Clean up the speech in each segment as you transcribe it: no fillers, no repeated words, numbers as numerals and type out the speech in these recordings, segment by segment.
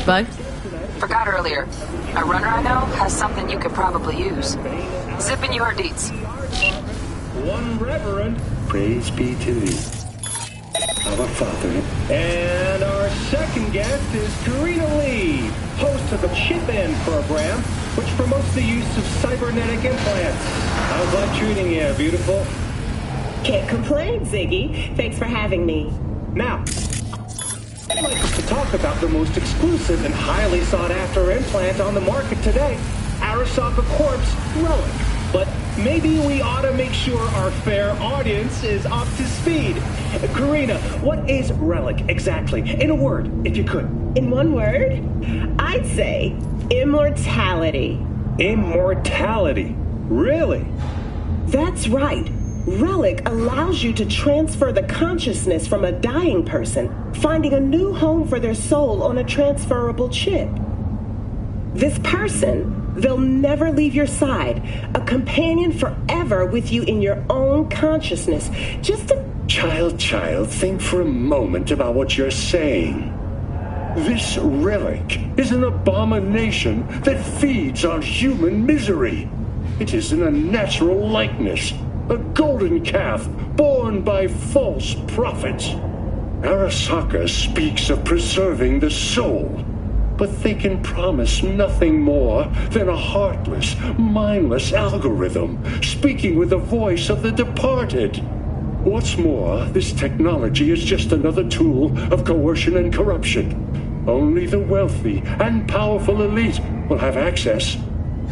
Bug? Forgot earlier. A runner I know has something you could probably use. Zipping your deets. One reverend. Praise be to thee, our Father. And our second guest is Karina Lee, host of the Chip In program, which promotes the use of cybernetic implants. How's life treating you, beautiful? Can't complain, Ziggy. Thanks for having me. Now, I'd like us to talk about the most exclusive and highly sought-after implant on the market today, Arasaka Corp's Relic. But maybe we ought to make sure our fair audience is up to speed. Karina, what is Relic exactly? In a word, if you could. In one word, I'd say immortality. Immortality? Really? That's right. Relic allows you to transfer the consciousness from a dying person, finding a new home for their soul on a transferable chip. This person, they'll never leave your side, a companion forever with you in your own consciousness. Just a... Child, think for a moment about what you're saying. This relic is an abomination that feeds on human misery. It is an unnatural likeness, a golden calf born by false prophets. Arasaka speaks of preserving the soul, but they can promise nothing more than a heartless, mindless algorithm speaking with the voice of the departed. What's more, this technology is just another tool of coercion and corruption. Only the wealthy and powerful elite will have access,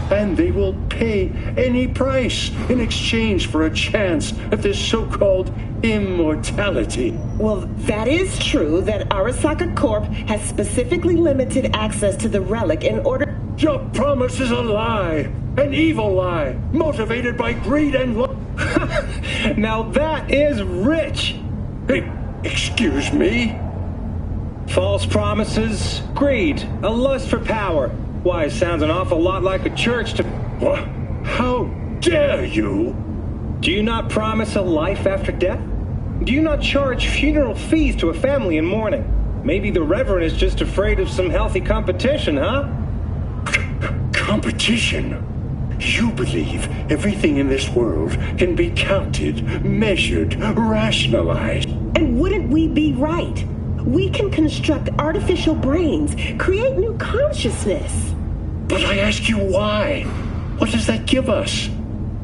and they will pay any price in exchange for a chance at this so-called immortality. Well, that is true that Arasaka Corp has specifically limited access to the relic in order... Your promise is a lie, an evil lie, motivated by greed and love. Now that is rich. Hey, excuse me? False promises, greed, a lust for power. Why, it sounds an awful lot like a church to... What? How dare you? Do you not promise a life after death? Do you not charge funeral fees to a family in mourning? Maybe the Reverend is just afraid of some healthy competition, huh? Competition? You believe everything in this world can be counted, measured, rationalized. And wouldn't we be right? We can construct artificial brains, create new consciousness. But I ask you why? What does that give us?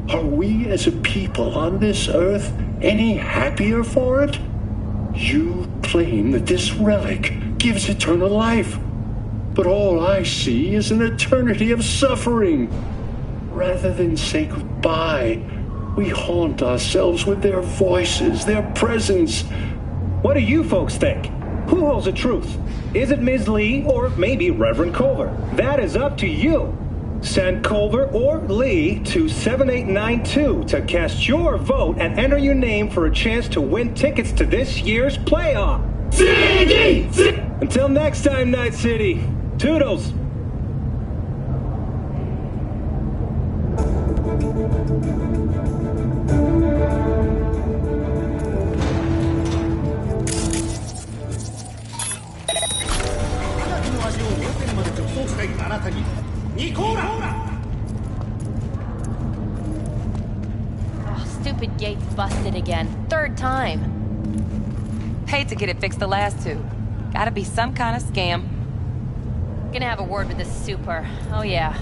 Are we as a people on this earth any happier for it? You claim that this relic gives eternal life, but all I see is an eternity of suffering. Rather than say goodbye, we haunt ourselves with their voices, their presence. What do you folks think? Who holds the truth? Is it Ms. Lee or maybe Reverend Culver? That is up to you. Send Culver or Lee to 7892 to cast your vote and enter your name for a chance to win tickets to this year's playoff. Until next time, Night City. Toodles. Oh, stupid gate's busted again. Third time. Hate to get it fixed the last two. Gotta be some kind of scam. Gonna have a word with the super. Oh yeah.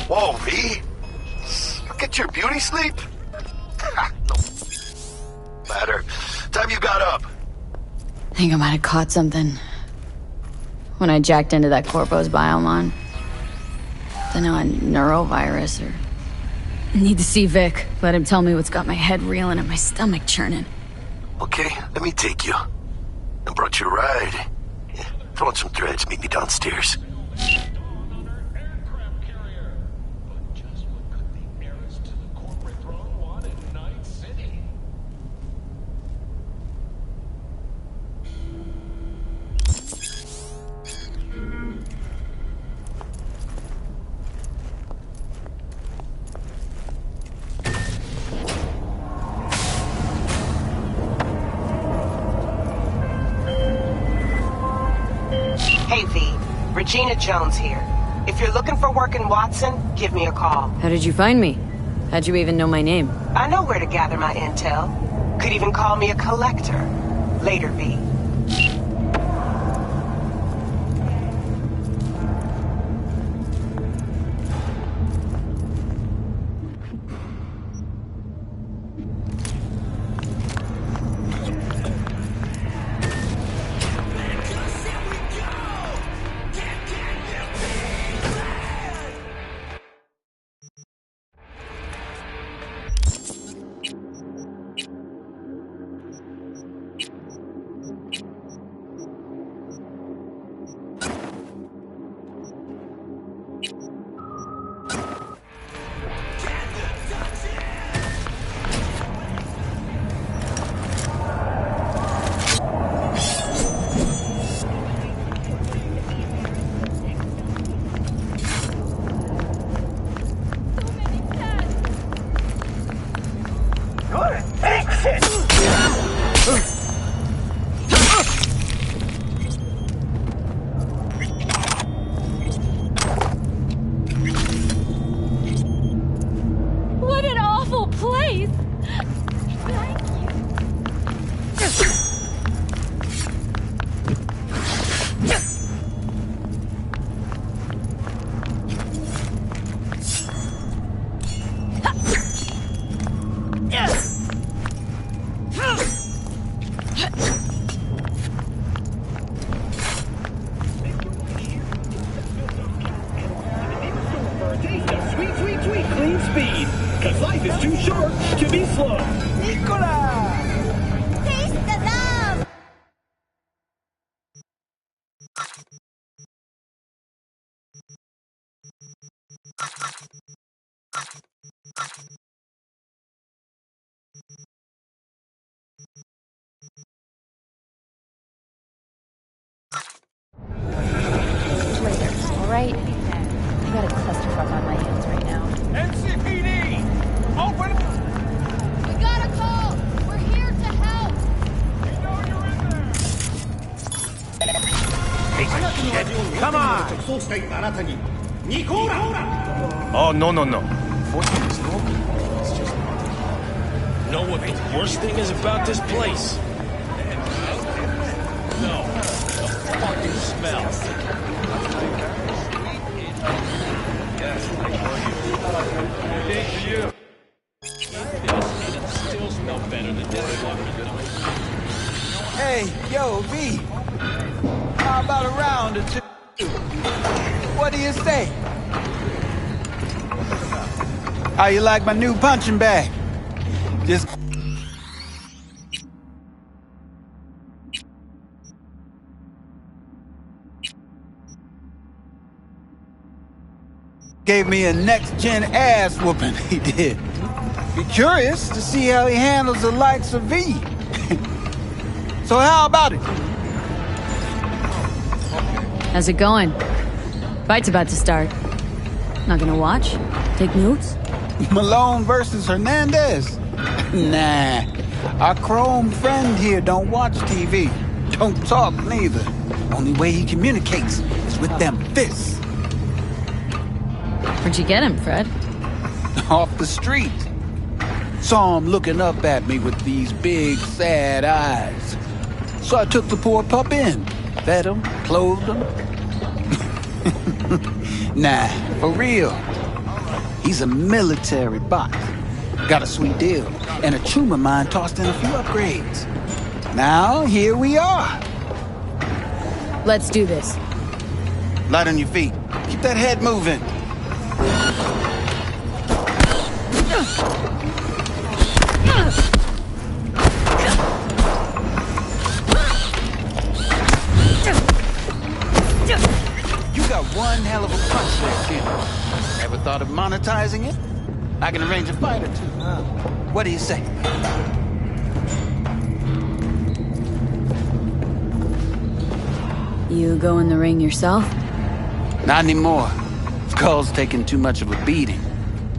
Whoa, V? Get your beauty sleep? No matter. Time you got up. I think I might have caught something when I jacked into that Corpo's biomon. Don't know, a neurovirus or... I need to see Vic. Let him tell me what's got my head reeling and my stomach churning. Okay, let me take you. I brought you a ride. Yeah, throw on some threads, meet me downstairs. Hey, V. Regina Jones here. If you're looking for work in Watson, give me a call. How did you find me? How'd you even know my name? I know where to gather my intel. Could even call me a collector. Later, V. What an awful place! Sweet, sweet, sweet, clean speed. Cause life is too short to be slow. Taste the love! Later, alright? I got a clusterfuck on my hands right now. NCPD! Open! We got a call! We're here to help! We know you're in there! Come on! Oh, no, no, no. Fortunately, it's no good. It's just... Know what the worst thing is about this place? No. The fucking smell. Good for you. Still smell better than this one. Hey, yo, V. How about a round or two? What do you say? How you like my new punching bag? Just... gave me a next-gen ass whooping, he did. Be curious to see how he handles the likes of V. So how about it? How's it going? Fight's about to start. Not gonna watch? Take notes? Malone versus Hernandez? Nah. Our chrome friend here don't watch TV. Don't talk neither. Only way he communicates is with them fists. Where'd you get him, Fred? Off the street. Saw him looking up at me with these big, sad eyes. So I took the poor pup in. Fed him, clothed him. Nah, for real. He's a military bot. Got a sweet deal, and a chum of mine tossed in a few upgrades. Now, here we are. Let's do this. Light on your feet. Keep that head moving. You got one hell of a punch there, kid. Ever thought of monetizing it? I can arrange a fight or two. What do you say? You go in the ring yourself? Not anymore. Skull's taking too much of a beating.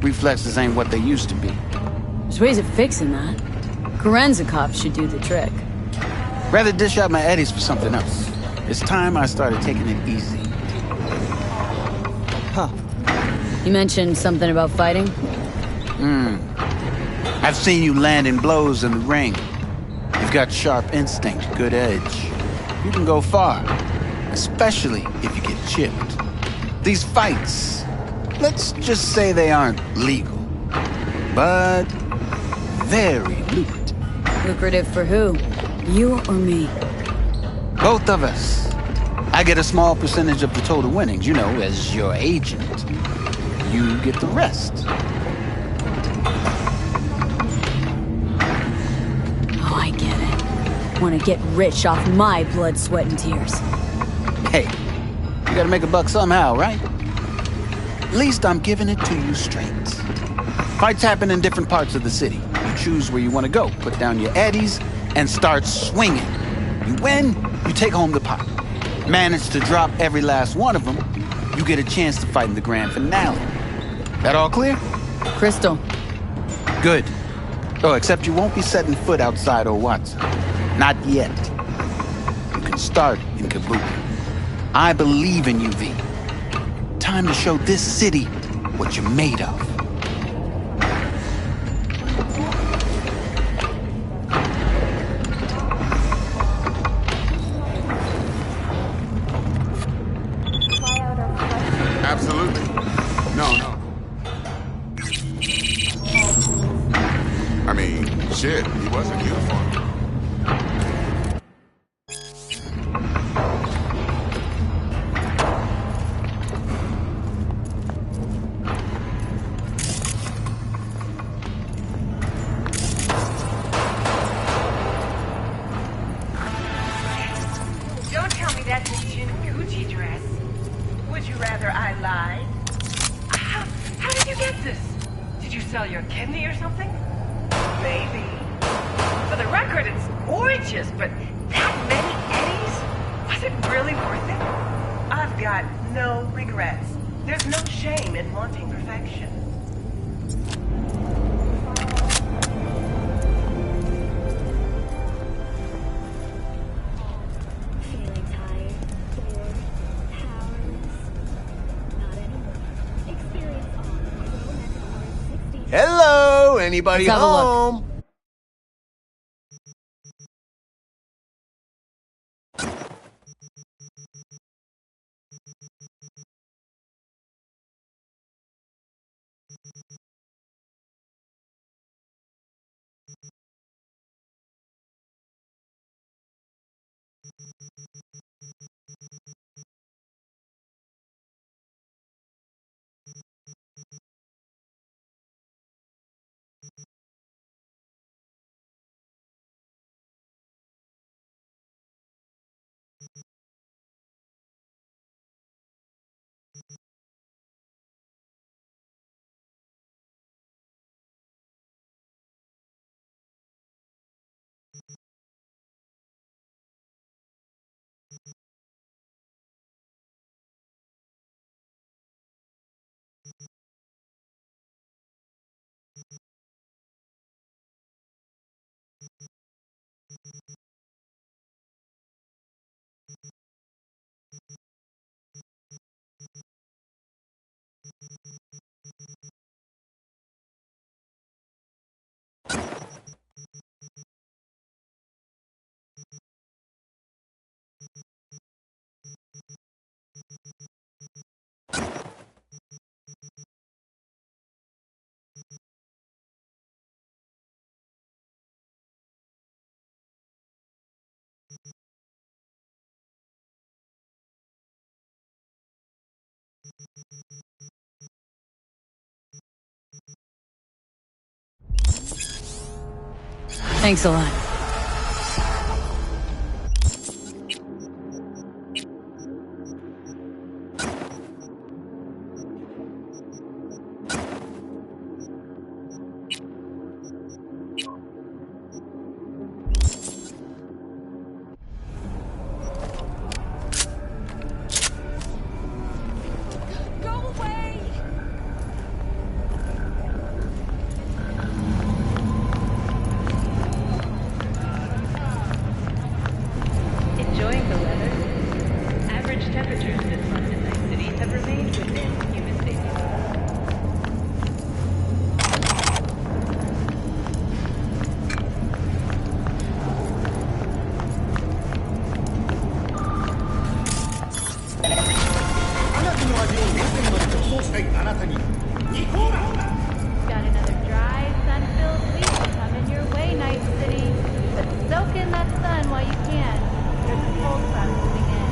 Reflexes ain't what they used to be. There's ways of fixing that. Karenza cops should do the trick. Rather dish out my eddies for something else. It's time I started taking it easy. You mentioned something about fighting? I've seen you landing blows in the ring. You've got sharp instinct, good edge. You can go far, especially if you get chipped. These fights, let's just say they aren't legal, but very lucrative. Lucrative for who? You or me? Both of us. I get a small percentage of the total winnings, you know, as your agent. You get the rest. Oh, I get it. Want to get rich off my blood, sweat, and tears. Hey, you gotta make a buck somehow, right? At least I'm giving it to you straight. Fights happen in different parts of the city. You choose where you want to go, put down your eddies, and start swinging. You win, you take home the pot. Manage to drop every last one of them, you get a chance to fight in the grand finale. That all clear? Crystal. Good. Oh, except you won't be setting foot outside Owatsu. Not yet. You can start in Kabuki. I believe in you, V. Time to show this city what you're made of. Absolutely. No. I mean, shit, he was in uniform. Don't tell me that's a Jin Gucci dress. Would you rather I lied? How did you get this? Did you sell your kidney or something? Maybe. For the record, it's gorgeous, but that many eddies? Was it really worth it? I've got no regrets. There's no shame in wanting perfection. Feeling tired, bored, powerless? Not anymore. Experience all the Chrome SR 60. Hello, anybody Let's have a look. home? Thanks a lot. Enjoying the weather? Average temperatures this month in Night City have remained within human safety. Got another dry, sun-filled week coming your way, Night City. But soak in that sun while you can. There's a cold front moving in.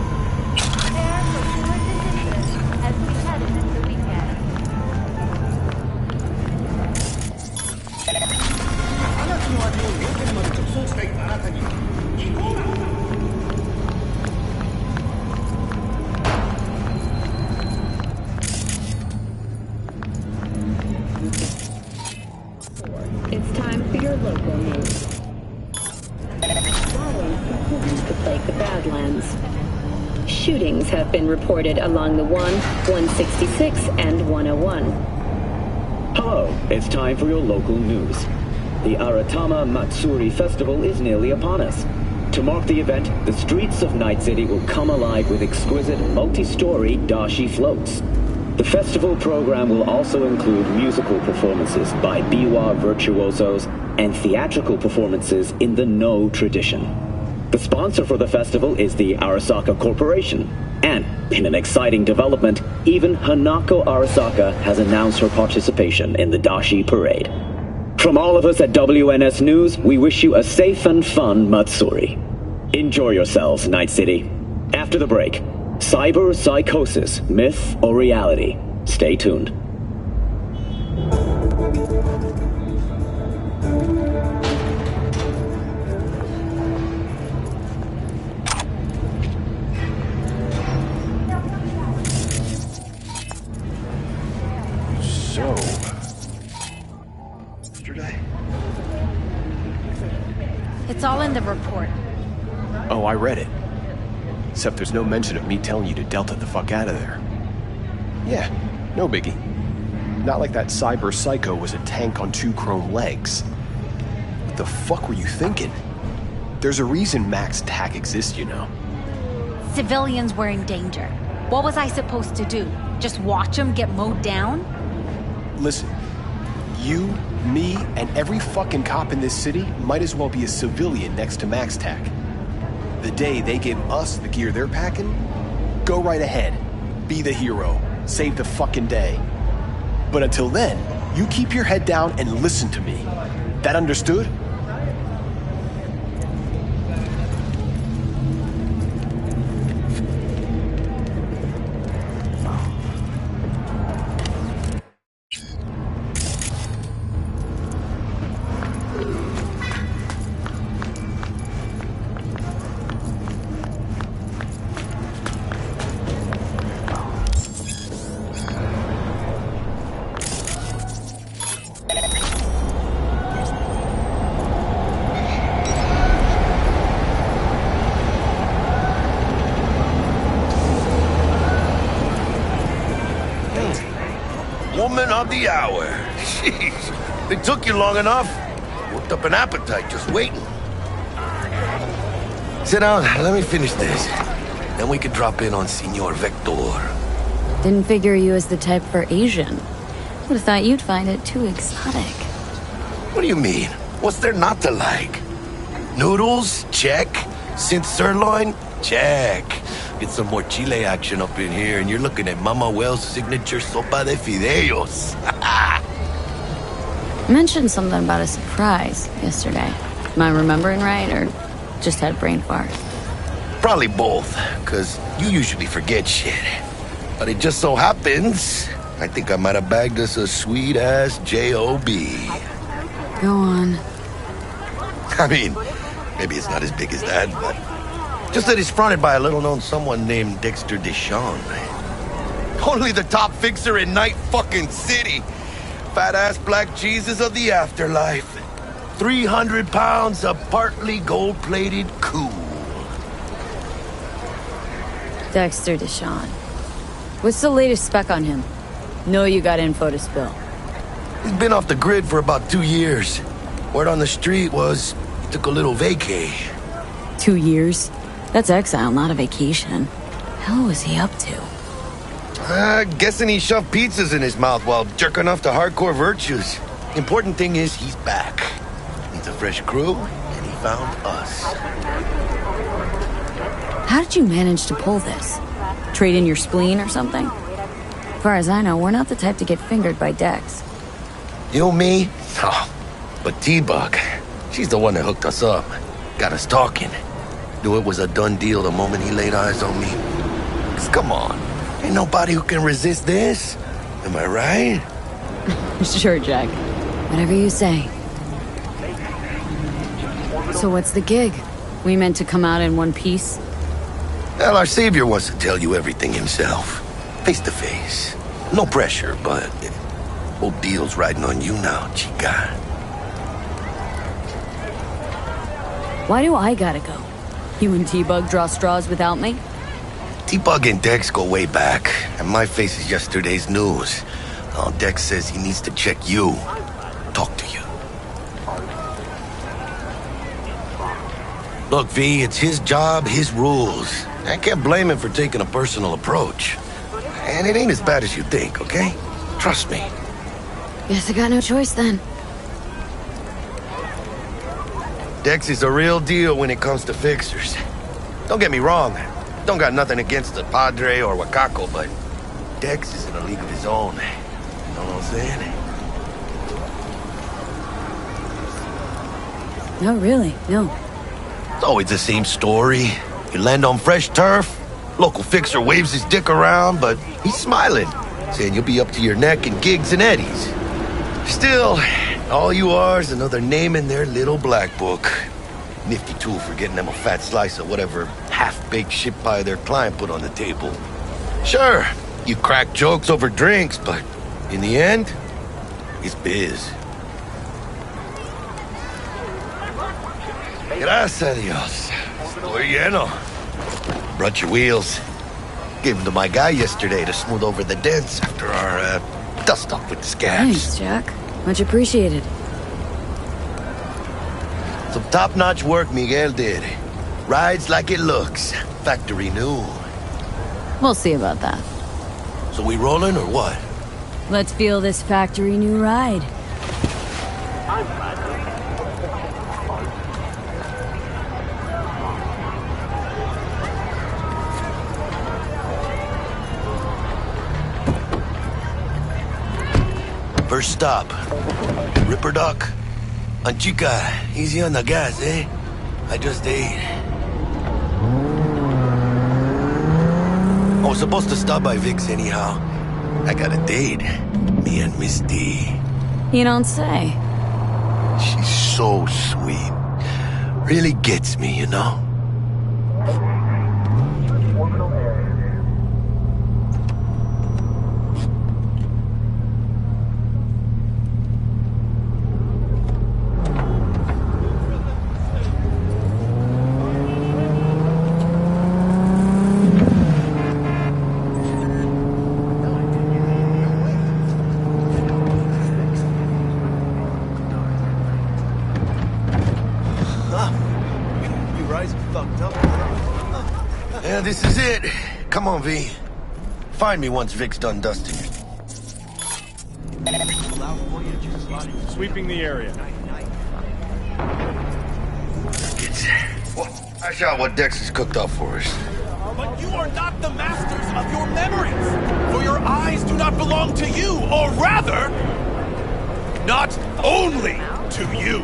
Prepare for cooler conditions as we head into the weekend. It's time for your local news. Violence continues to plague the Badlands. Shootings have been reported along the 166, and 101. Hello, it's time for your local news. The Aratama Matsuri Festival is nearly upon us. To mark the event, the streets of Night City will come alive with exquisite multi-story dashi floats. The festival program will also include musical performances by biwa virtuosos and theatrical performances in the No tradition. The sponsor for the festival is the Arasaka Corporation. And, in an exciting development, even Hanako Arasaka has announced her participation in the Dashi Parade. From all of us at WNS News, we wish you a safe and fun Matsuri. Enjoy yourselves, Night City. After the break, cyber psychosis, myth or reality? Stay tuned. So, yesterday? It's all in the report. Oh, I read it. Except there's no mention of me telling you to Delta the fuck out of there. Yeah, no biggie. Not like that cyber psycho was a tank on 2 chrome legs. What the fuck were you thinking? There's a reason Max TAC exists, you know. Civilians were in danger. What was I supposed to do? Just watch them get mowed down? Listen, you, me, and every fucking cop in this city might as well be a civilian next to Max TAC. The day they give us the gear they're packing, go right ahead. Be the hero. Save the fucking day. But until then, you keep your head down and listen to me. That understood? Woman of the hour. Jeez, they took you long enough. Worked up an appetite just waiting. Sit down, let me finish this. Then we can drop in on Senor Vector. Didn't figure you as the type for Asian. Would've thought you'd find it too exotic. What do you mean? What's there not to like? Noodles? Check. Synth sirloin? Check. Get some more Chile action up in here, and you're looking at Mama Wells' signature sopa de fideos. Mentioned something about a surprise yesterday. Am I remembering right, or just had a brain fart? Probably both, because you usually forget shit. But it just so happens, I think I might have bagged us a sweet-ass J.O.B. Go on. I mean, maybe it's not as big as that, but just that it's fronted by a little-known someone named Dexter Deshawn. Only the top fixer in Night fucking City. Fat-ass black Jesus of the afterlife. 300 pounds of partly gold-plated cool. Dexter Deshawn. What's the latest spec on him? Know you got info to spill. He's been off the grid for about 2 years. Word on the street was he took a little vacay. 2 years? That's exile, not a vacation. Hell was he up to? Guessing he shoved pizzas in his mouth while jerking off to hardcore virtues. Important thing is he's back. Needs a fresh crew, and he found us. How did you manage to pull this? Trade in your spleen or something? As far as I know, we're not the type to get fingered by Dex. You, me? Oh, but T-Bug, she's the one that hooked us up. Got us talking. Knew it was a done deal the moment he laid eyes on me. 'Cause come on, ain't nobody who can resist this. Am I right? Sure, Jack. Whatever you say. So what's the gig? We meant to come out in one piece? Well, our savior wants to tell you everything himself. Face to face. No pressure, but whole deal's riding on you now, chica. Why do I gotta go? You and T-Bug draw straws without me? T-Bug and Dex go way back, and my face is yesterday's news. Now Dex says he needs to check you. Talk to you. Look, V, it's his job, his rules. I can't blame him for taking a personal approach. And it ain't as bad as you think, okay? Trust me. Guess I got no choice then. Dex is a real deal when it comes to fixers. Don't get me wrong. Don't got nothing against the Padre or Wakako, but Dex is in a league of his own. You know what I'm saying? No, really, no. It's always the same story. You land on fresh turf, local fixer waves his dick around, but he's smiling, saying you'll be up to your neck in gigs and eddies. Still, all you are is another name in their little black book. Nifty tool for getting them a fat slice of whatever half-baked shit pie their client put on the table. Sure, you crack jokes over drinks, but in the end, it's biz. Gracias a Dios. Estoy lleno. Brought your wheels. Gave them to my guy yesterday to smooth over the dents after our dust-up with the scabs. Thanks, Jack. Much appreciated. Some top-notch work Miguel did. Rides like it looks. Factory new. We'll see about that. So we rolling or what? Let's feel this factory new ride. First stop. Ripper Duck. And chica, easy on the gas, eh? I just ate. I was supposed to stop by Vic's anyhow. I got a date. Me and Miss D. You don't say. She's so sweet. Really gets me, you know? Yeah, this is it. Come on, V. Find me once Vic's done dusting. Sweeping the area. I shot what Dex has cooked up for us. But you are not the masters of your memories, for your eyes do not belong to you, or rather, not only to you.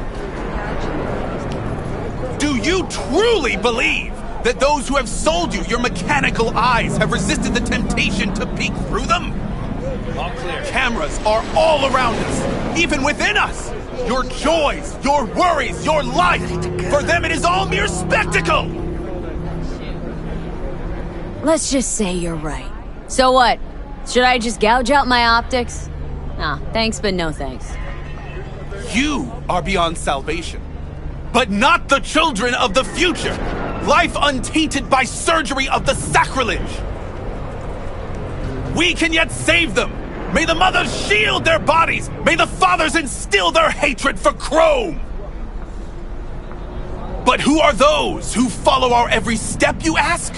Do you truly believe that those who have sold you your mechanical eyes have resisted the temptation to peek through them? All clear. Cameras are all around us, even within us. Your joys, your worries, your life, for them it is all mere spectacle! Let's just say you're right. So what? Should I just gouge out my optics? Nah, thanks, but no thanks. You are beyond salvation, but not the children of the future. Life untainted by surgery of the sacrilege. We can yet save them. May the mothers shield their bodies. May the fathers instill their hatred for Chrome. But who are those who follow our every step, you ask?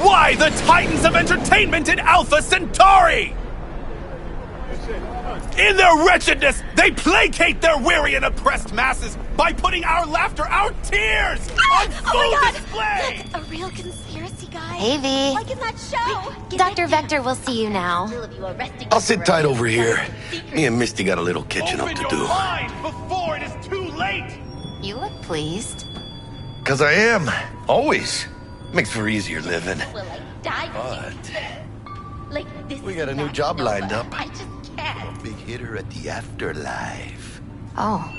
Why, the titans of entertainment in Alpha Centauri! In their wretchedness, they placate their weary and oppressed masses by putting our laughter, our tears, on full display! Look, a real conspiracy guy. Hey, V. Like in that show. Dr. Vector will see you now. I'll sit tight over here. Me and Misty got a little catching up to do. Mind before it is too late! You look pleased. 'Cause I am. Always. Makes for easier living. Will I die? But Like this. we got a new job lined up. I just can't. A big hitter at the afterlife. Oh.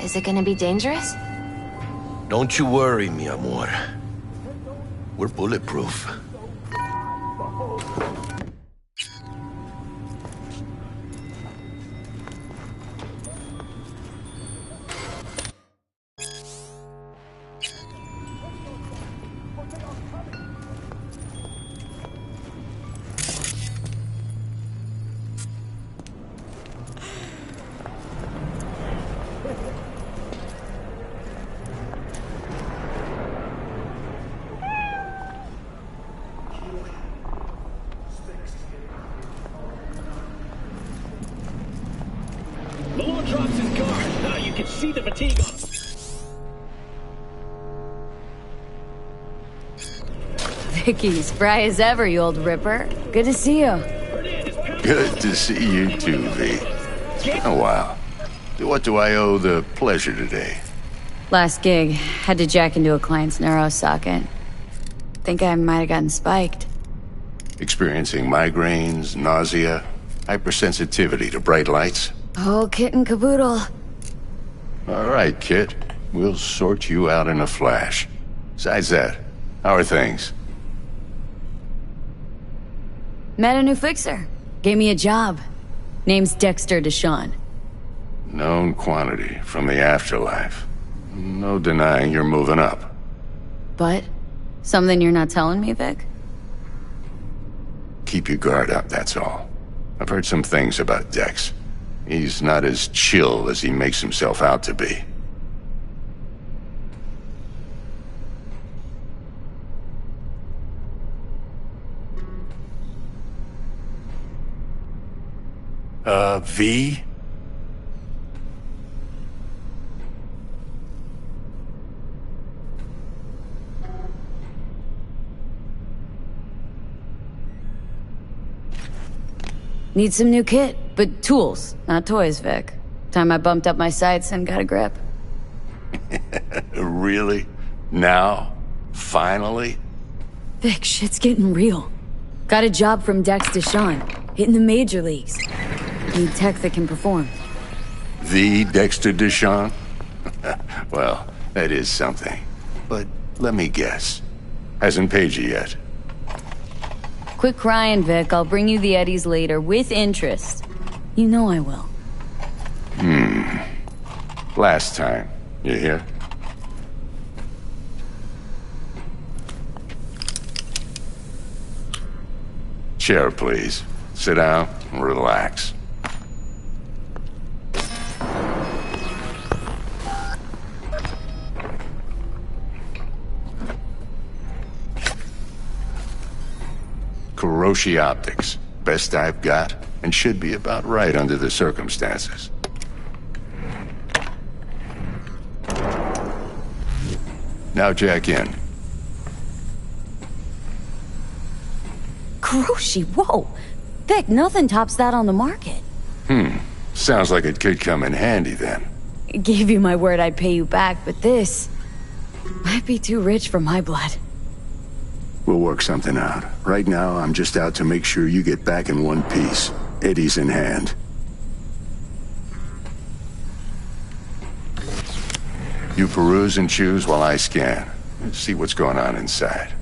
Is it gonna be dangerous? Don't you worry, mi amor. We're bulletproof. Malone drops his guard. Now you can see the fatigue on him. Vicky, spry as ever, you old ripper. Good to see you. Good to see you too, V. Oh, wow. What do I owe the pleasure today? Last gig, had to jack into a client's neuro socket. Think I might have gotten spiked. Experiencing migraines, nausea, hypersensitivity to bright lights? Oh, kit and caboodle. All right, Kit. We'll sort you out in a flash. Besides that, how are things? Met a new fixer. Gave me a job. Name's Dexter Deshawn. Known quantity from the afterlife. No denying you're moving up. But? Something you're not telling me, Vic? Keep your guard up, that's all. I've heard some things about Dex. He's not as chill as he makes himself out to be. V? Need some new kit, but tools, not toys, Vic. Time I bumped up my sights and got a grip. Really? Now? Finally? Vic, shit's getting real. Got a job from Dex Deshawn, hitting the major leagues. Need tech that can perform. The Dexter Deshawn? Well, that is something. But let me guess. Hasn't paid you yet. Quit crying, Vic. I'll bring you the eddies later, with interest. You know I will. Last time. You hear? Chair, please. Sit down and relax. Kuroshi Optics. Best I've got, and should be about right under the circumstances. Now jack in. Hiroshi, whoa! Vic, nothing tops that on the market. Sounds like it could come in handy then. Gave you my word I'd pay you back, but this might be too rich for my blood. We'll work something out. Right now, I'm just out to make sure you get back in one piece. Eddie's in hand. You peruse and choose while I scan. Let's see what's going on inside.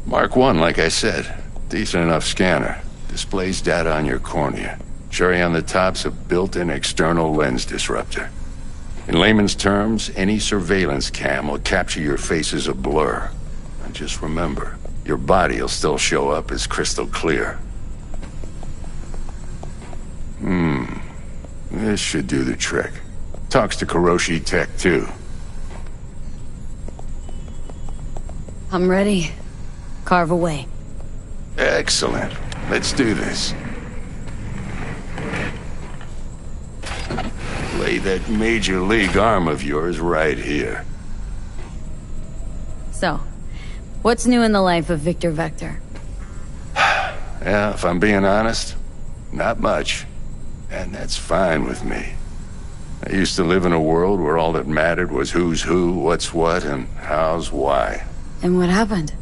Mark 1, like I said. Decent enough scanner. Displays data on your cornea. Cherry on the top's a built-in external lens disruptor. In layman's terms, any surveillance cam will capture your face as a blur. And just remember, your body will still show up as crystal clear. This should do the trick. Talks to Kiroshi Tech, too. I'm ready. Carve away. Excellent. Let's do this. Lay that Major League arm of yours right here. So, what's new in the life of Victor Vector? Yeah, if I'm being honest, not much. And that's fine with me. I used to live in a world where all that mattered was who's who, what's what, and how's why. And what happened?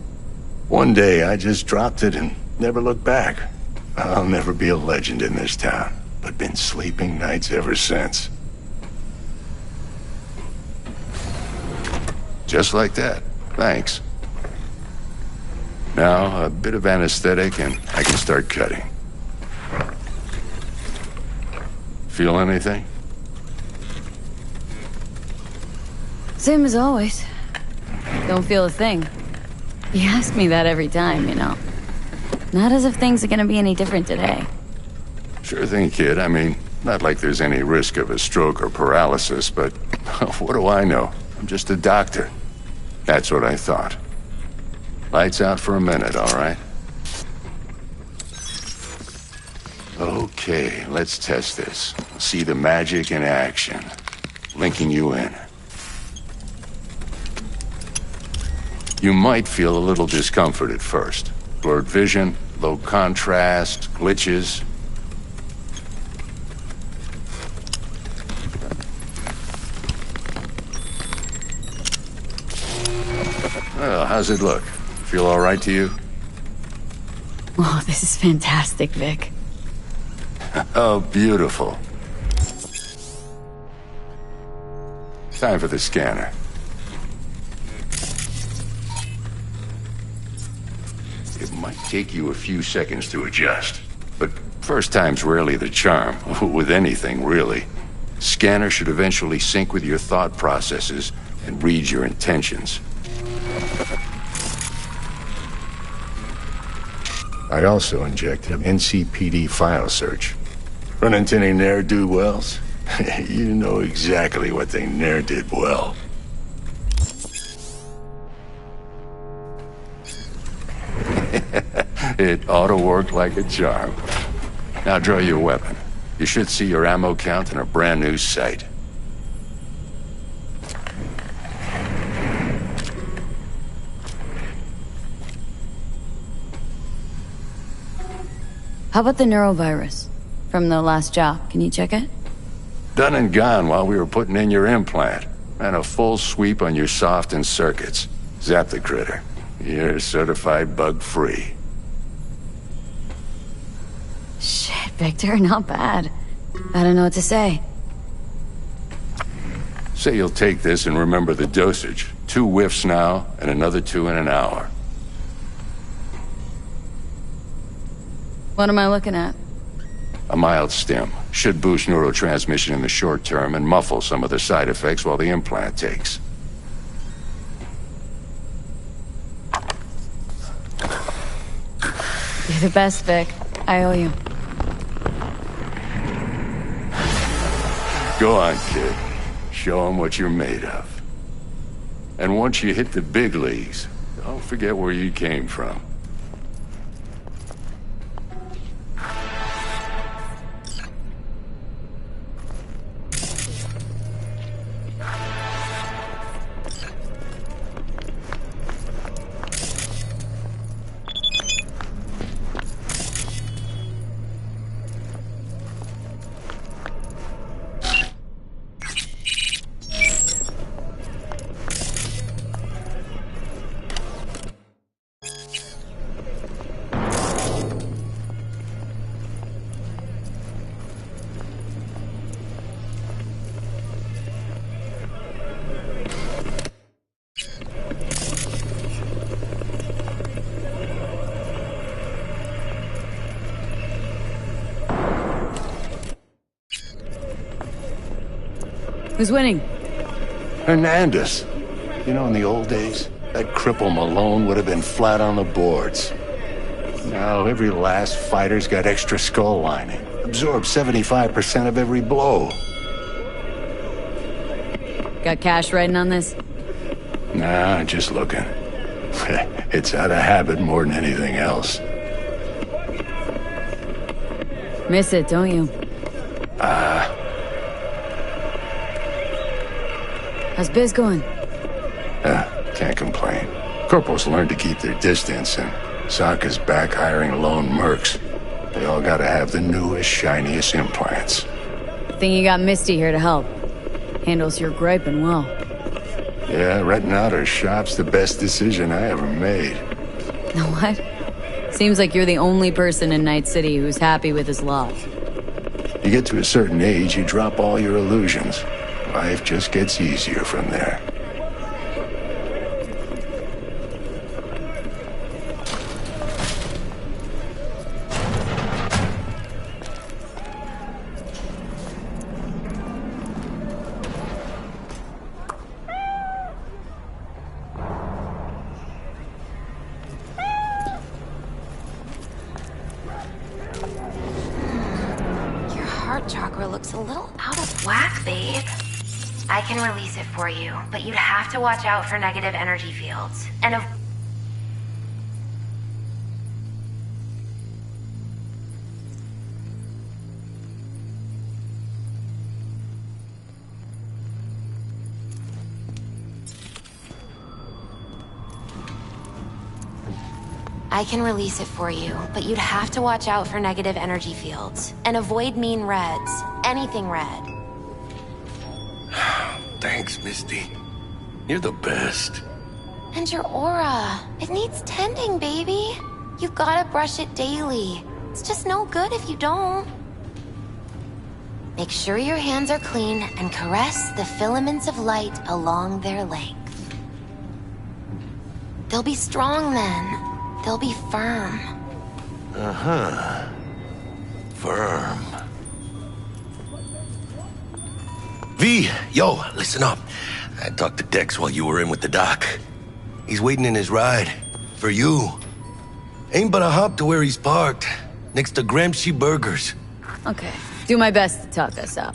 One day, I just dropped it and never looked back. I'll never be a legend in this town, but been sleeping nights ever since. Just like that. Thanks. Now, a bit of anesthetic and I can start cutting. Feel anything? Same as always. Don't feel a thing. You ask me that every time, you know. Not as if things are gonna be any different today. Sure thing, kid. I mean, not like there's any risk of a stroke or paralysis, but what do I know? I'm just a doctor. That's what I thought. Lights out for a minute, all right? Okay, let's test this. See the magic in action. Linking you in. You might feel a little discomfort at first. Blurred vision, low contrast, glitches. Well, how's it look? Feel all right to you? Oh, this is fantastic, Vic. Oh, beautiful. Time for the scanner. It might take you a few seconds to adjust, but first time's rarely the charm, with anything, really. Scanner should eventually sync with your thought processes and read your intentions. I also injected an NCPD file search. Run into any ne'er-do-wells? You know exactly what they ne'er did well. It ought to work like a charm. Now draw your weapon. You should see your ammo count in a brand new sight. How about the neurovirus? From the last job, can you check it? Done and gone while we were putting in your implant. And a full sweep on your soft and circuits. Zap the critter. You're certified bug-free. Shit, Victor, not bad. I don't know what to say. Say you'll take this and remember the dosage. 2 whiffs now, and another 2 in an hour. What am I looking at? A mild stim. Should boost neurotransmission in the short term and muffle some of the side effects while the implant takes. You're the best, Vic. I owe you. Go on, kid. Show them what you're made of. And once you hit the big leagues, don't forget where you came from. Who's winning? Hernandez. You know, in the old days, that cripple Malone would have been flat on the boards. Now, every last fighter's got extra skull lining. Absorbs 75% of every blow. Got cash riding on this? Nah, just looking. It's out of habit more than anything else. Miss it, don't you? How's biz going? Can't complain. Corporals learn to keep their distance, and Sokka's back hiring lone mercs. They all gotta have the newest, shiniest implants. Think you got Misty here to help. Handles your griping well. Yeah, renting out her shop's the best decision I ever made. What? Seems like you're the only person in Night City who's happy with his lot. You get to a certain age, you drop all your illusions. Life just gets easier from there. Your heart chakra looks a little out of whack, babe. I can release it for you, but you'd have to watch out for negative energy fields. And I can release it for you, but you'd have to watch out for negative energy fields. And avoid mean reds. Anything red. Thanks, Misty. You're the best. And your aura. It needs tending, baby. You've gotta brush it daily. It's just no good if you don't. Make sure your hands are clean and caress the filaments of light along their length. They'll be strong then. They'll be firm. Uh-huh. Firm. V, yo, listen up. I talked to Dex while you were in with the doc. He's waiting in his ride. For you. Ain't but a hop to where he's parked. Next to Gramsci Burgers. Okay. Do my best to talk us up.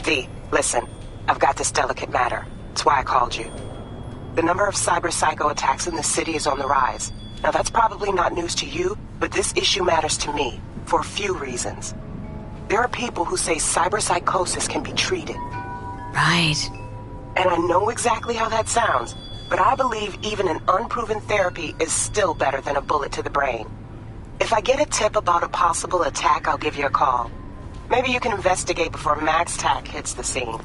V, listen. I've got this delicate matter. That's why I called you. The number of cyber psycho attacks in the city is on the rise. Now that's probably not news to you, but this issue matters to me, for a few reasons. There are people who say cyberpsychosis can be treated. Right. And I know exactly how that sounds, but I believe even an unproven therapy is still better than a bullet to the brain. If I get a tip about a possible attack, I'll give you a call. Maybe you can investigate before MaxTac hits the scene.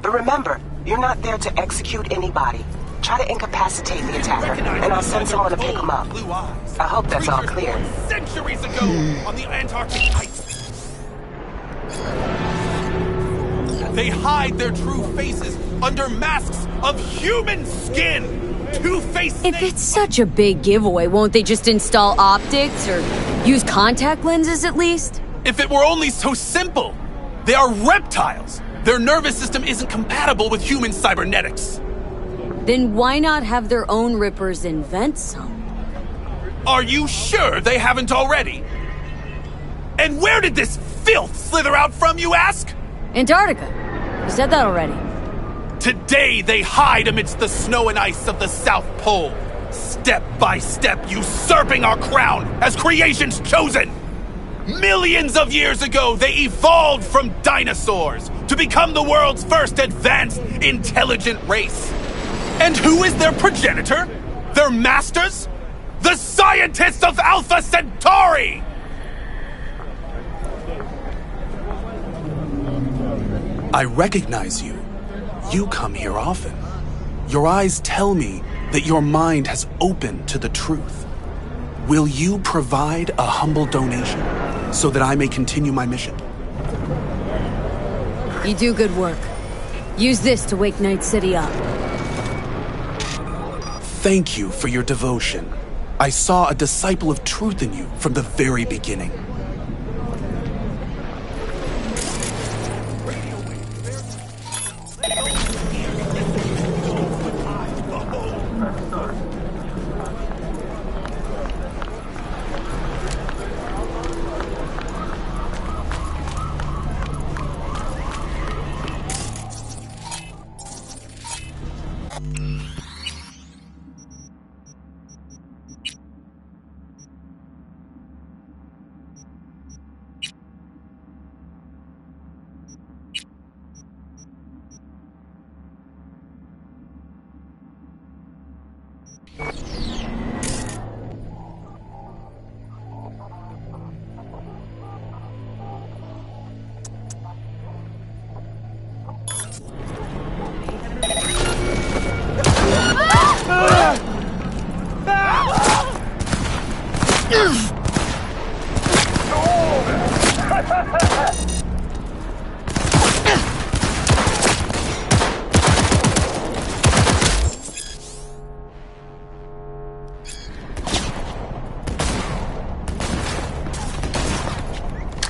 But remember, you're not there to execute anybody. Try to incapacitate the attacker, and I'll send someone to pick him up. I hope that's all clear. Centuries ago on the Antarctic ice. They hide their true faces under masks of human skin. Two-faced If it's such a big giveaway, won't they just install optics or use contact lenses at least? If it were only so simple. They are reptiles. Their nervous system isn't compatible with human cybernetics. Then why not have their own Rippers invent some? Are you sure they haven't already? And where did this filth slither out from, you ask? Antarctica. You said that already. Today they hide amidst the snow and ice of the South Pole, step by step usurping our crown as creation's chosen. Millions of years ago, they evolved from dinosaurs to become the world's first advanced, intelligent race. And who is their progenitor? Their masters? The scientists of Alpha Centauri! I recognize you. You come here often. Your eyes tell me that your mind has opened to the truth. Will you provide a humble donation so that I may continue my mission? You do good work. Use this to wake Night City up. Thank you for your devotion. I saw a disciple of truth in you from the very beginning.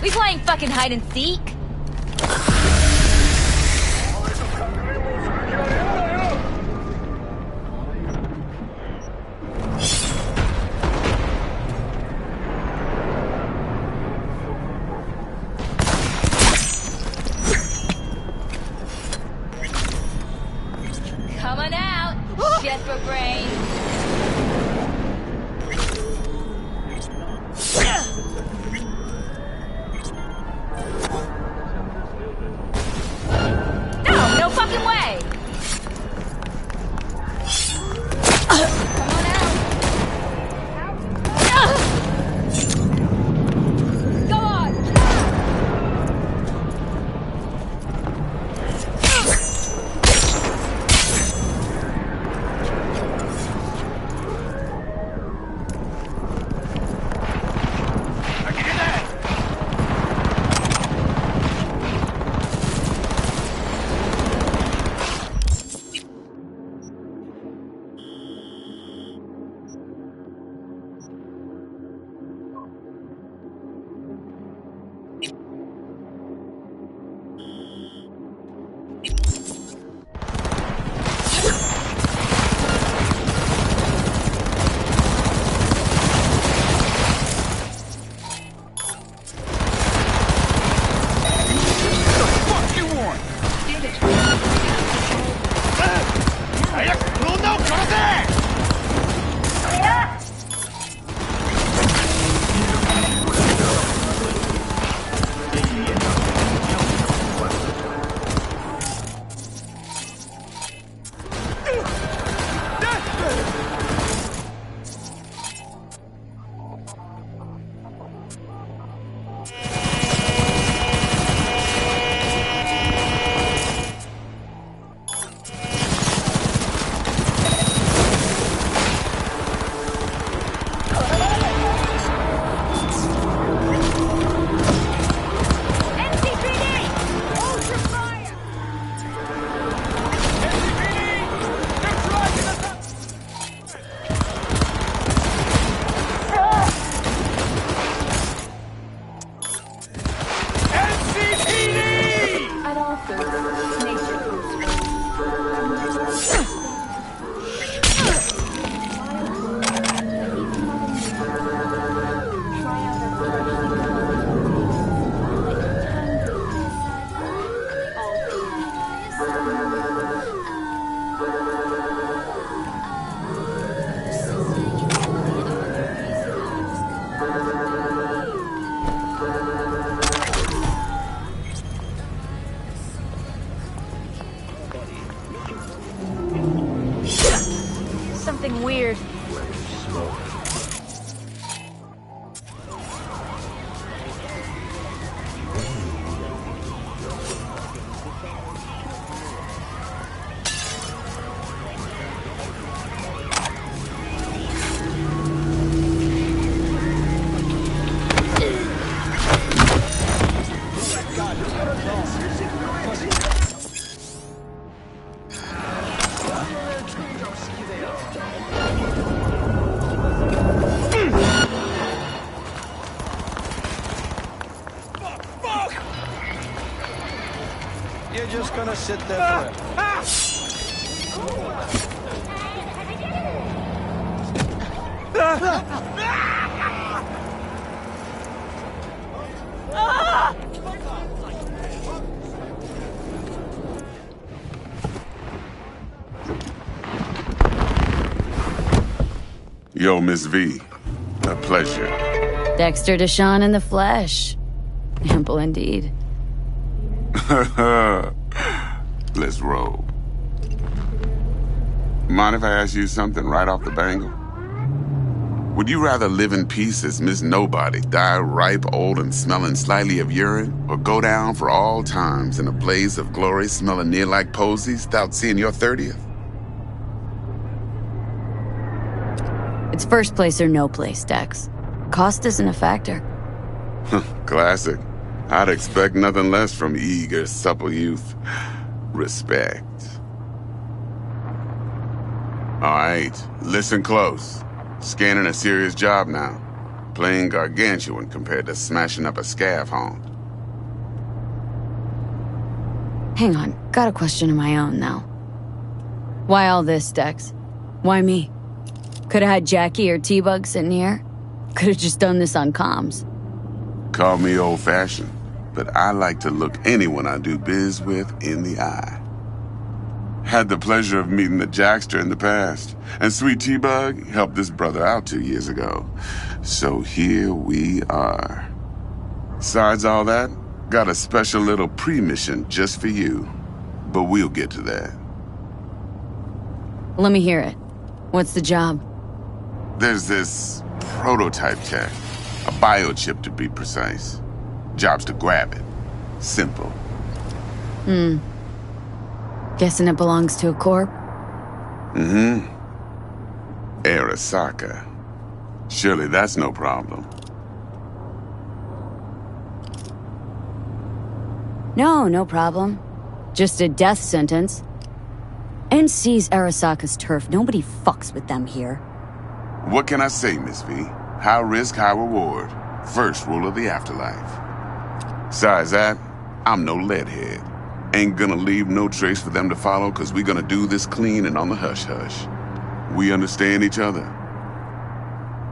We playing fucking hide and seek? Coming out, just for brains. No fucking way! Come on out! Go on! food. Nature something weird. You're just gonna sit there forever. Yo, Miss V. A pleasure. Dexter Deshawn in the flesh. Ample indeed. Let's roll. Mind if I ask you something right off the bangle? Would you rather live in peace as Miss Nobody, die ripe, old, and smelling slightly of urine, or go down for all times in a blaze of glory smelling near like posies without seeing your 30th? It's first place or no place, Dex. Cost isn't a factor. Classic. I'd expect nothing less from eager, supple youth. Respect. All right, listen close. Scanning a serious job now. Playing gargantuan compared to smashing up a scav haunt. Hang on, got a question of my own now. Why all this, Dex? Why me? Could've had Jackie or T-Bug sitting here. Could've just done this on comms. Call me old-fashioned, but I like to look anyone I do biz with in the eye. Had the pleasure of meeting the Jackster in the past, and Sweet T-Bug helped this brother out 2 years ago. So here we are. Besides all that, got a special little pre-mission just for you. But we'll get to that. Let me hear it. What's the job? There's this prototype tech, a biochip to be precise. Job's to grab it. Simple. Guessing it belongs to a corp? Mm-hmm. Arasaka. Surely that's no problem. No problem. Just a death sentence. NC's Arasaka's turf. Nobody fucks with them here. What can I say, Miss V? High risk, high reward. First rule of the afterlife. Besides that, I'm no leadhead. Ain't gonna leave no trace for them to follow, cause we gonna do this clean and on the hush-hush. We understand each other.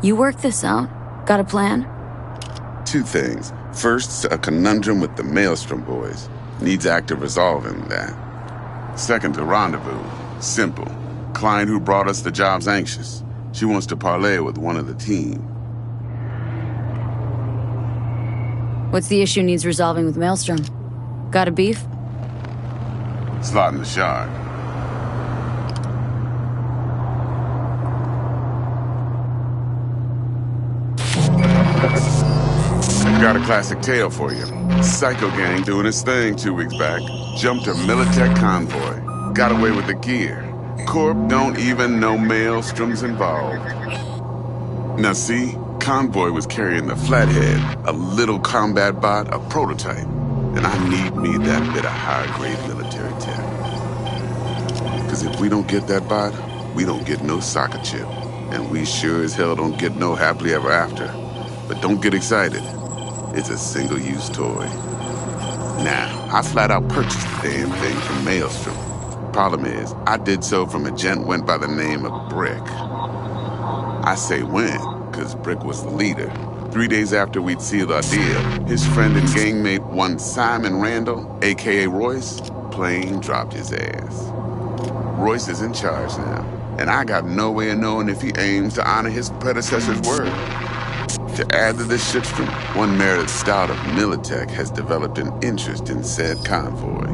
You work this out? Got a plan? Two things. First, a conundrum with the Maelstrom boys. Needs active resolving that. Second, a rendezvous. Simple. Client who brought us the job's anxious. She wants to parlay with one of the team. What's the issue needs resolving with Maelstrom? Got a beef? Slot in the shard. Got a classic tale for you. Psycho gang doing its thing 2 weeks back. Jumped a Militech convoy. Got away with the gear. Corp don't even know Maelstrom's involved. Now see, convoy was carrying the Flathead, a little combat bot, a prototype. And I need me that bit of high-grade military tech. Cause if we don't get that bot, we don't get no soccer chip. And we sure as hell don't get no happily ever after. But don't get excited. It's a single-use toy. Now, I flat out purchased the damn thing from Maelstrom. Problem is, I did so from a gent went by the name of Brick. I say when, because Brick was the leader. 3 days after we'd sealed our deal, his friend and gangmate, one Simon Randall, a.k.a. Royce, plain dropped his ass. Royce is in charge now, and I got no way of knowing if he aims to honor his predecessor's word. To add to this shitstorm, one Meredith Stout of Militech has developed an interest in said convoy.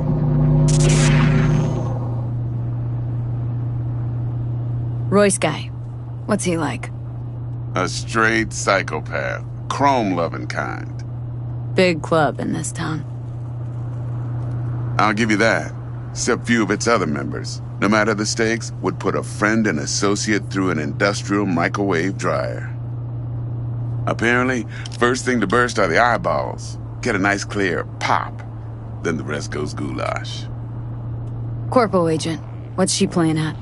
Royce guy. What's he like? A straight psychopath. Chrome-loving kind. Big club in this town. I'll give you that. Except few of its other members, no matter the stakes, would put a friend and associate through an industrial microwave dryer. Apparently, first thing to burst are the eyeballs. Get a nice clear pop. Then the rest goes goulash. Corporal agent. What's she playing at?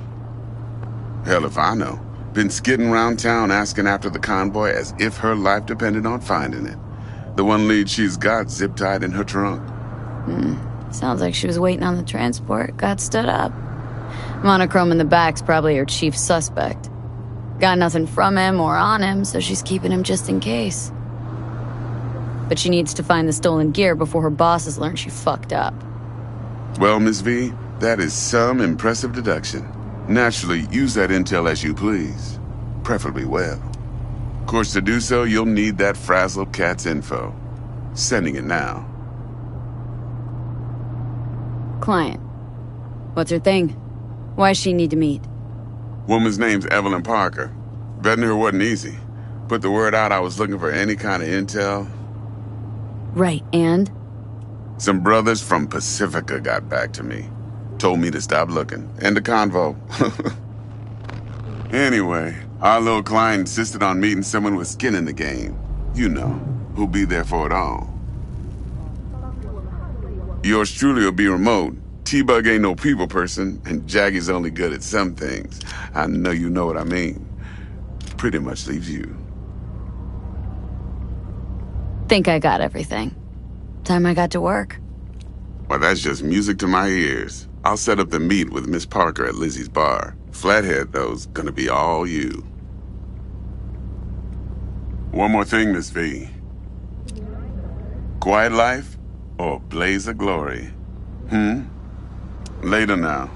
Hell if I know. Been skidding around town asking after the convoy as if her life depended on finding it. The one lead she's got zip-tied in her trunk. Sounds like she was waiting on the transport, got stood up. Monochrome in the back's probably her chief suspect. Got nothing from him or on him, so she's keeping him just in case. But she needs to find the stolen gear before her bosses learn she fucked up. Well, Miss V, that is some impressive deduction. Naturally, use that intel as you please. Preferably well. Of course, to do so, you'll need that frazzled cat's info. Sending it now. Client. What's her thing? Why she need to meet? Woman's name's Evelyn Parker. Vetting her wasn't easy. Put the word out I was looking for any kind of intel. Right, and? Some brothers from Pacifica got back to me. Told me to stop looking. End of convo. Anyway, our little client insisted on meeting someone with skin in the game. You know, who'll be there for it all. Yours truly will be remote. T-Bug ain't no people person, and Jaggy's only good at some things. I know you know what I mean. Pretty much leaves you. Think I got everything. Time I got to work. Well, that's just music to my ears. I'll set up the meet with Miss Parker at Lizzie's bar. Flathead, though's gonna be all you. One more thing, Miss V. Quiet life or blaze of glory? Later now.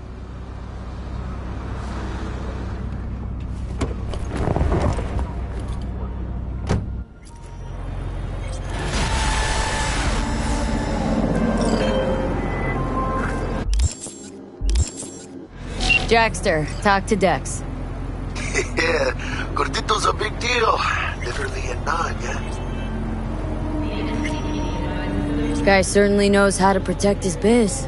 Jackster, talk to Dex. Yeah, Gordito's a big deal. Literally a nine, yeah. This guy certainly knows how to protect his biz.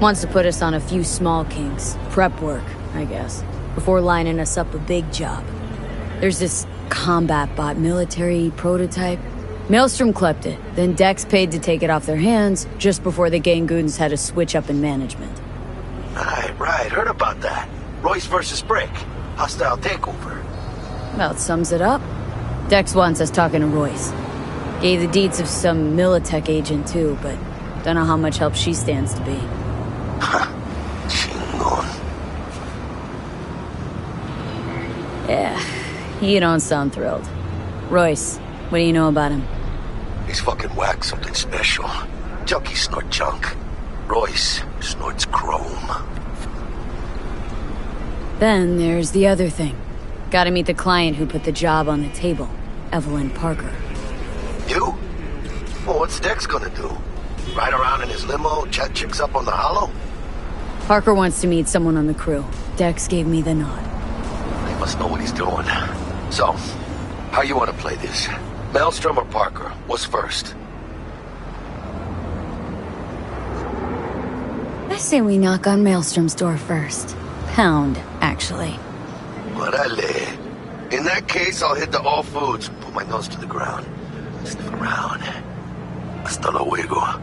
Wants to put us on a few small kinks. Prep work, I guess. Before lining us up a big job. There's this combat bot military prototype. Maelstrom clept it, then Dex paid to take it off their hands just before the Gangoons had a switch up in management. Right, heard about that. Royce versus Brick. Hostile takeover. Well, it sums it up. Dex wants us talking to Royce. Gave the deeds of some Militech agent too, but don't know how much help she stands to be. Chingon. Yeah, you don't sound thrilled. Royce, what do you know about him? He's fucking whack, something special. Junkies snort junk. Royce snorts chrome. Then there's the other thing. Gotta meet the client who put the job on the table, Evelyn Parker. You? Well, what's Dex gonna do? Ride around in his limo, chat chicks up on the hollow? Parker wants to meet someone on the crew. Dex gave me the nod. He must know what he's doing. So, how you want to play this? Maelstrom or Parker? What's first? I say we knock on Maelstrom's door first. Pound, actually. Orale. In that case, I'll hit the all foods, put my nose to the ground, sniff around. Hasta luego.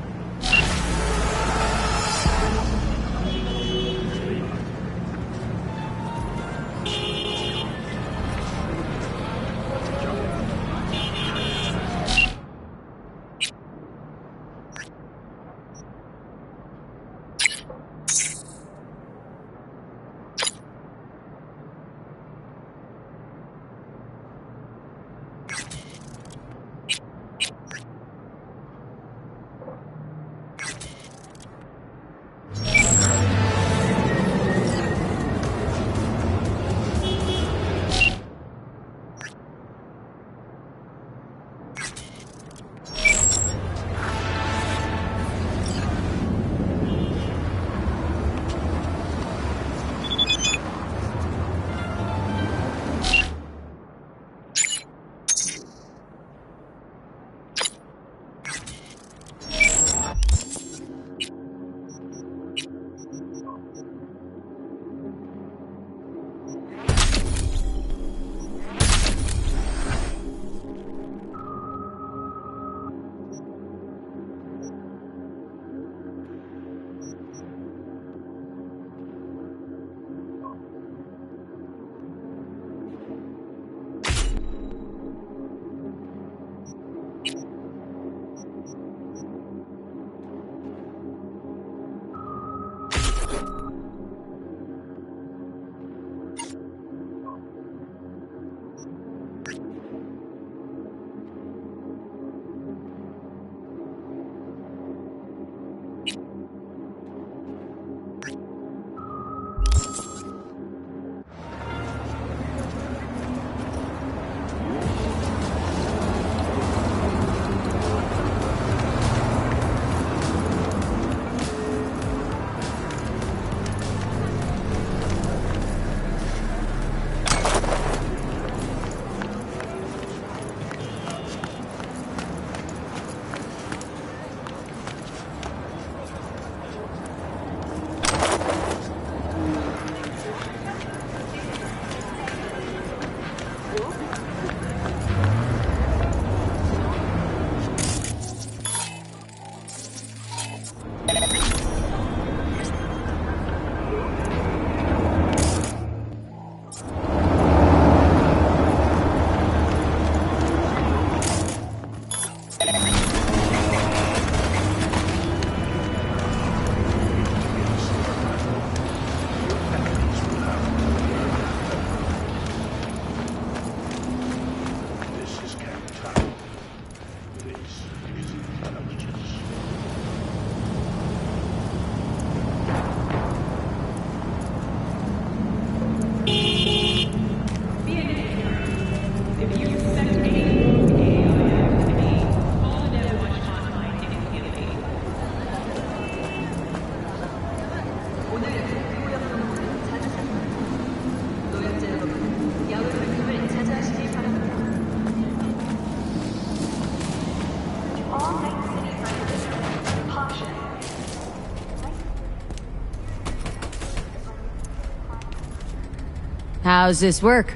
How's this work?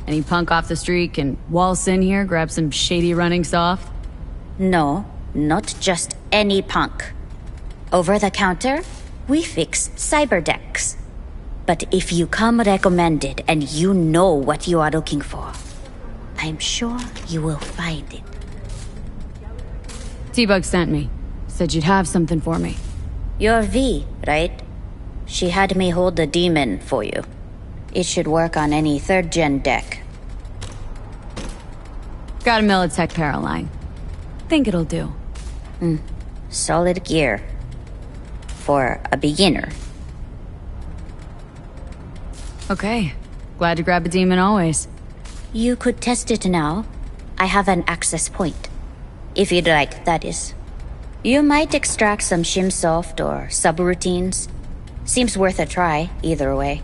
Any punk off the street can waltz in here, grab some shady running soft? No, not just any punk. Over the counter, we fix cyber decks. But if you come recommended and you know what you are looking for, I'm sure you will find it. T-Bug sent me. Said you'd have something for me. You're V, right? She had me hold the demon for you. It should work on any 3rd-gen deck. Got a Militech Paraline. Think it'll do. Solid gear. For a beginner. Okay. Glad to grab a demon always. You could test it now. I have an access point. If you'd like, that is. You might extract some shimsoft or subroutines. Seems worth a try, either way.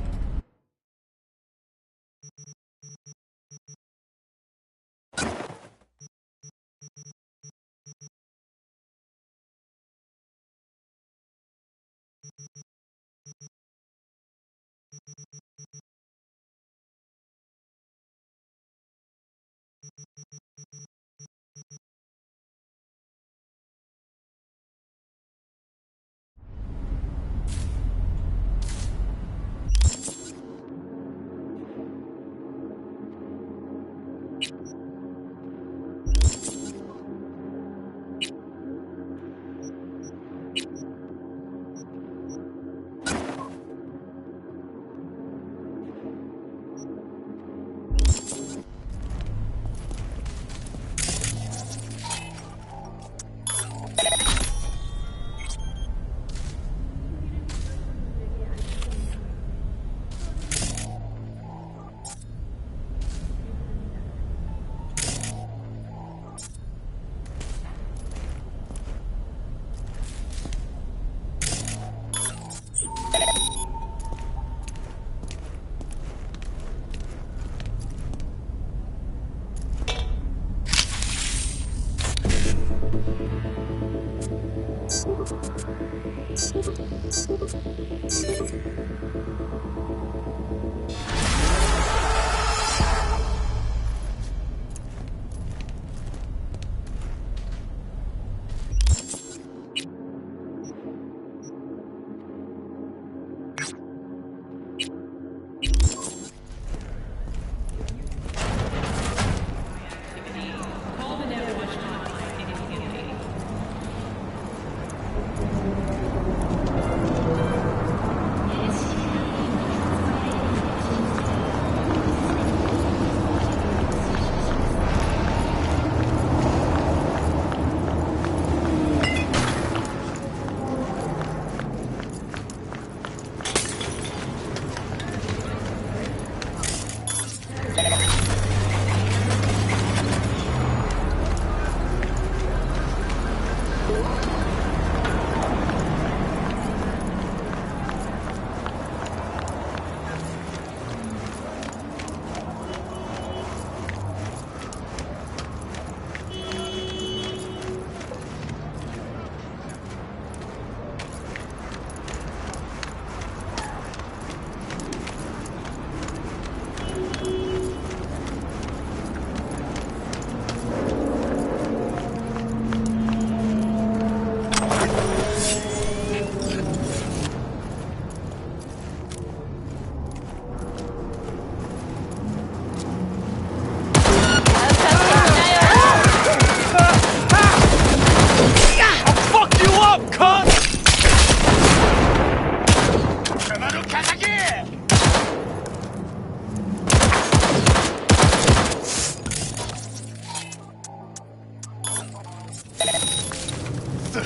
No!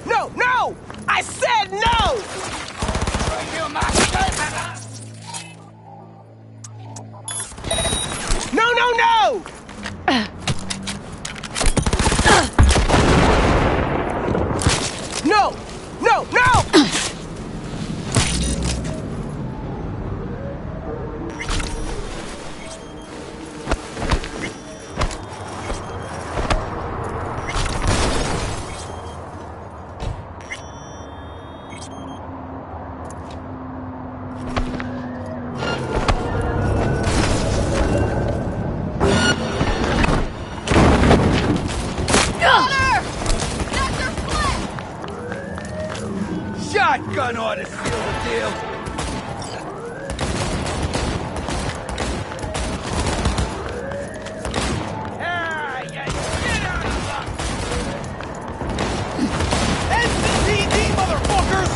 No! No! I said no! No, no, no! No! No, no! Shotgun ought to seal the deal. SCPD, motherfuckers!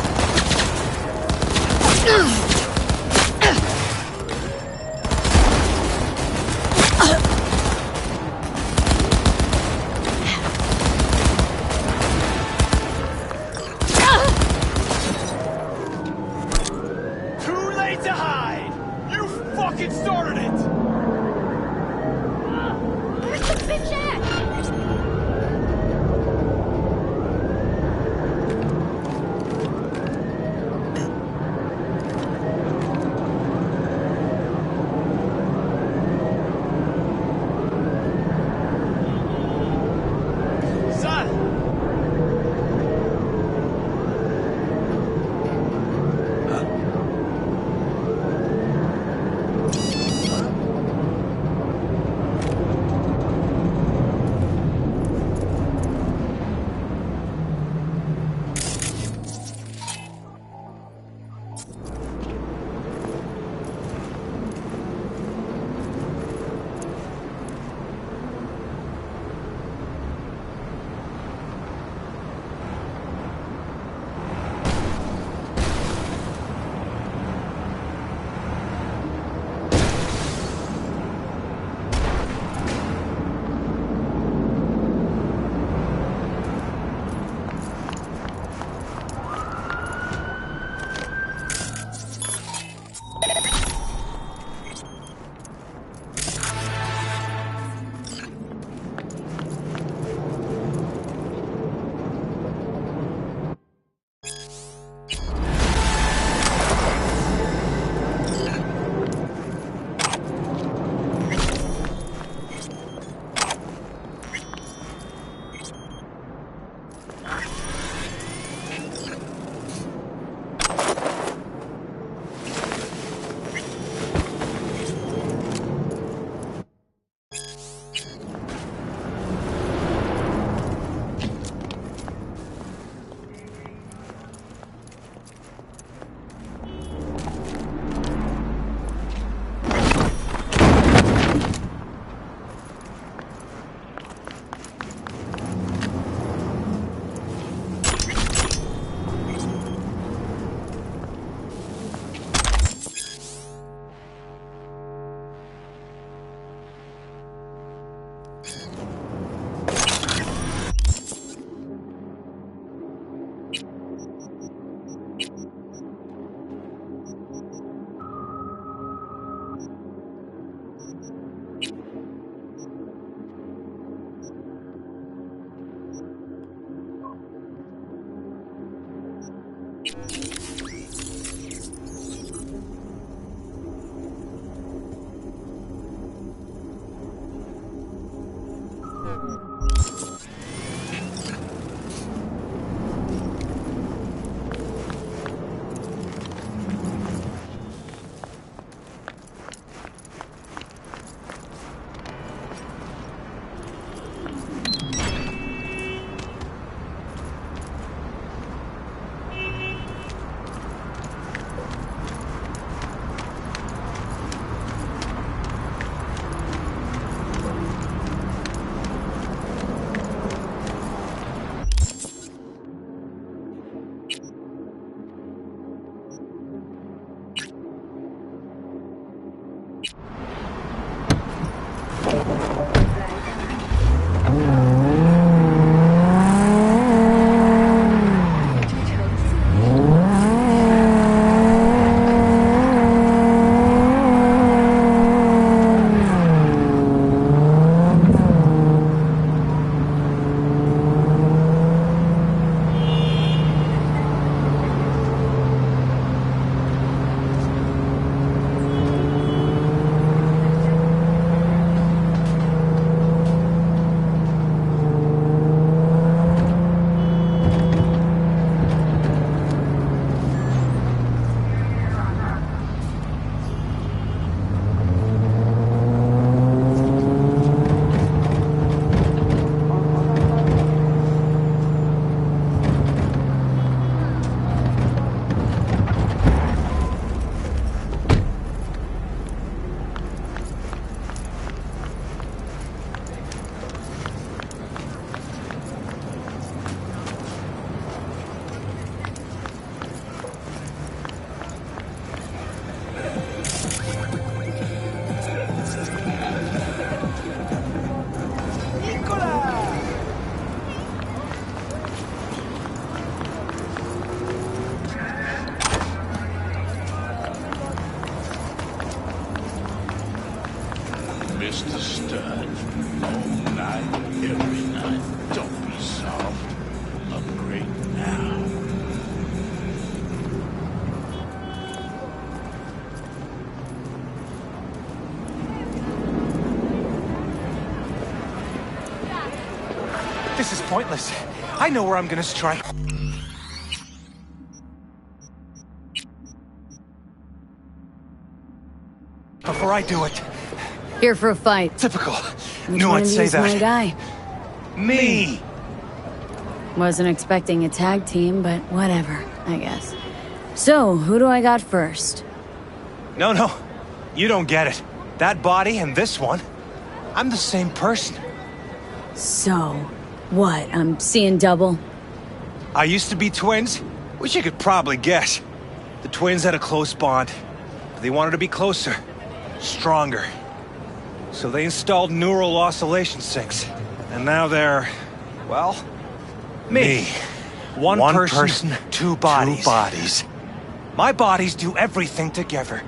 Too late to hide! You fucking started it! Where's the bitch at? Son! Mr. Stud, all night, every night. Don't be soft. Upgrade now. This is pointless. I know where I'm gonna strike. Before I do it. Here for a fight. Typical. Which Knew one I'd of say you's that. my guy? Me! Wasn't expecting a tag team, but whatever, I guess. So, who do I got first? No. You don't get it. That body and this one, I'm the same person. So, what? I'm seeing double? I used to be twins, which you could probably guess. The twins had a close bond. They wanted to be closer, stronger. So they installed neural oscillation sinks. And now they're, well, me. One person, two bodies. My bodies do everything together.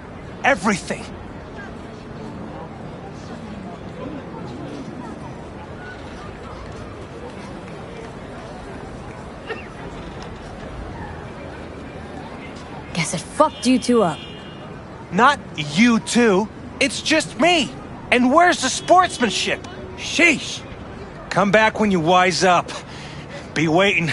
Everything. Guess it fucked you two up. Not you two. It's just me. And where's the sportsmanship? Sheesh. Come back when you wise up. Be waiting.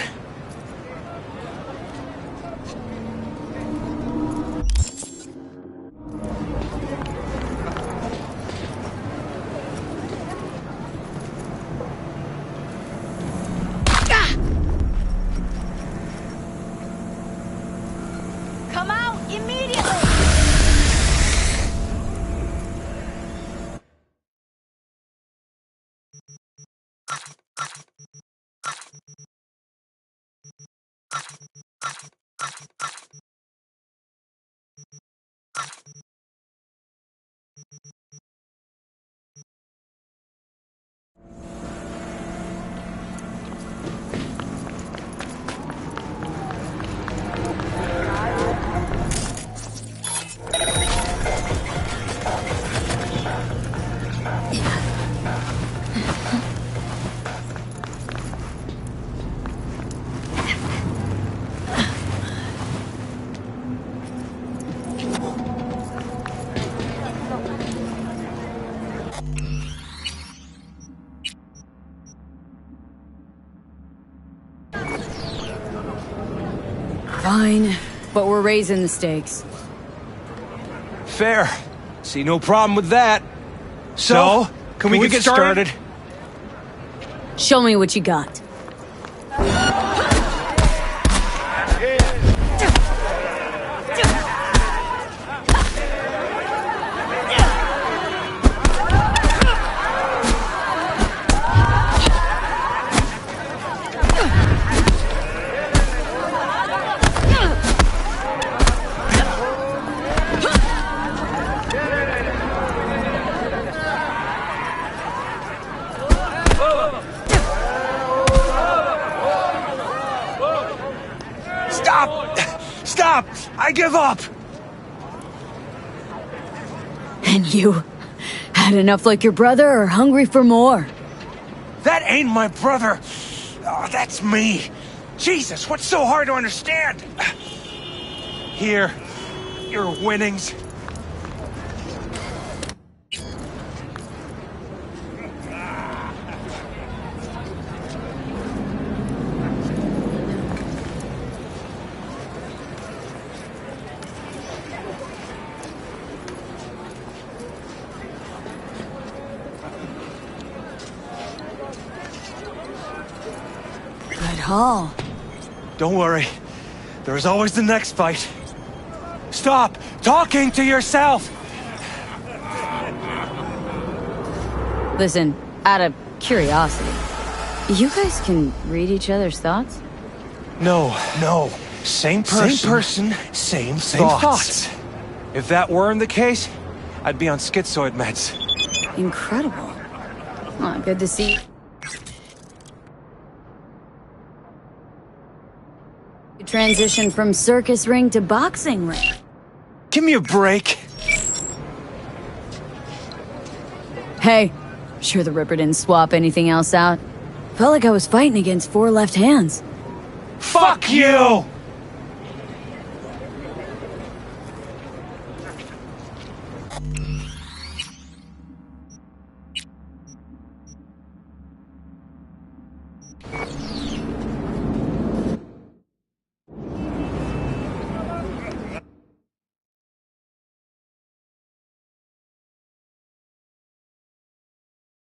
Come out immediately! Fine, but we're raising the stakes. Fair. See no problem with that. So, can we get started? Show me what you got. I give up! And you? Had enough like your brother or hungry for more? That ain't my brother! Oh, that's me! Jesus, what's so hard to understand? Here, your winnings. Good haul. Don't worry. There's always the next fight. Stop talking to yourself! Listen, out of curiosity, you guys can read each other's thoughts? No. Same person, same thoughts. If that weren't the case, I'd be on schizoid meds. Incredible. Oh, good to see. Transition from circus ring to boxing ring. Give me a break. Hey, sure the Ripper didn't swap anything else out? Felt like I was fighting against four left hands. Fuck you!